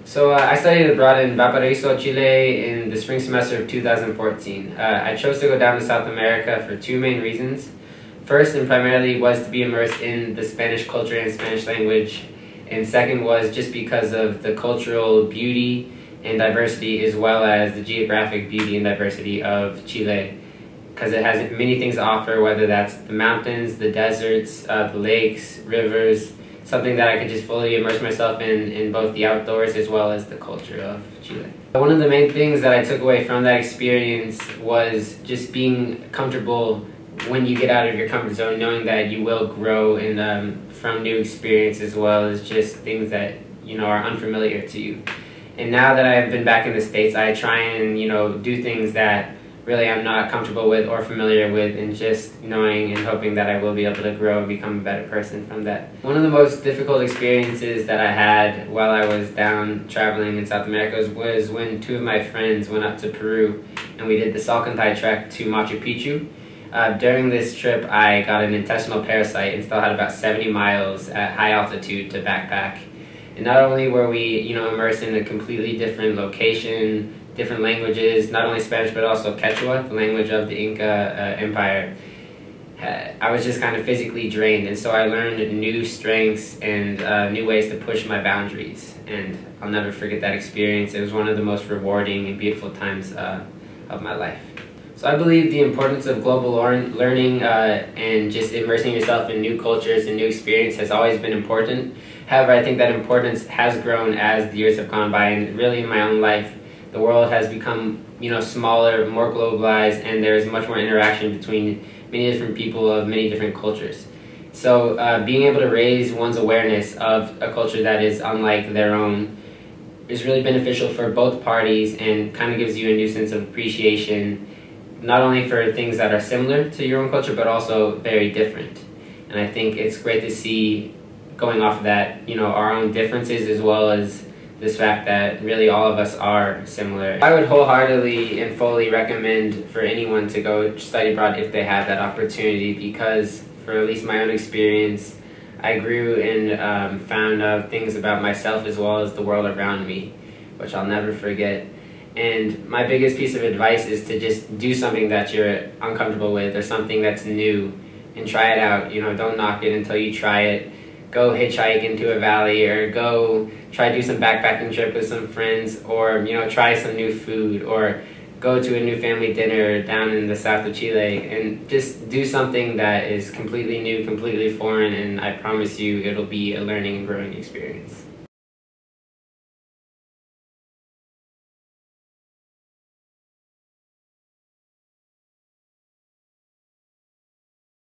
I studied abroad in Valparaíso, Chile in the spring semester of 2014. I chose to go down to South America for two main reasons. First and primarily was to be immersed in the Spanish culture and Spanish language, and second was just because of the cultural beauty and diversity as well as the geographic beauty and diversity of Chile, because it has many things to offer, whether that's the mountains, the deserts, the lakes, rivers, something that I could just fully immerse myself in both the outdoors as well as the culture of Chile. One of the main things that I took away from that experience was just being comfortable when you get out of your comfort zone, knowing that you will grow from new experience as well as just things that are unfamiliar to you. And now that I've been back in the States, I try and do things that really I'm not comfortable with or familiar with, and just knowing and hoping that I will be able to grow and become a better person from that. One of the most difficult experiences that I had while I was down traveling in South America was when two of my friends went up to Peru and we did the Salcantay trek to Machu Picchu. During this trip, I got an intestinal parasite and still had about 70 miles at high altitude to backpack. And not only were we, immersed in a completely different location, different languages, not only Spanish but also Quechua, the language of the Inca Empire, I was just kind of physically drained, and so I learned new strengths and new ways to push my boundaries. And I'll never forget that experience. It was one of the most rewarding and beautiful times of my life. So I believe the importance of global learning and just immersing yourself in new cultures and new experience has always been important. However, I think that importance has grown as the years have gone by, and really in my own life, the world has become, smaller, more globalized, and there's much more interaction between many different people of many different cultures. So being able to raise one's awareness of a culture that is unlike their own is really beneficial for both parties, and kind of gives you a new sense of appreciation, not only for things that are similar to your own culture, but also very different. And I think it's great to see, going off of that, our own differences as well as this fact that really all of us are similar. I would wholeheartedly and fully recommend for anyone to go study abroad if they have that opportunity, because for at least my own experience, I grew and found out things about myself as well as the world around me, which I'll never forget. And my biggest piece of advice is to just do something that you're uncomfortable with or something that's new and try it out. Don't knock it until you try it. Go hitchhike into a valley, or go try to do some backpacking trip with some friends, or try some new food, or go to a new family dinner down in the south of Chile, and just do something that is completely new, completely foreign, and I promise you it'll be a learning and growing experience.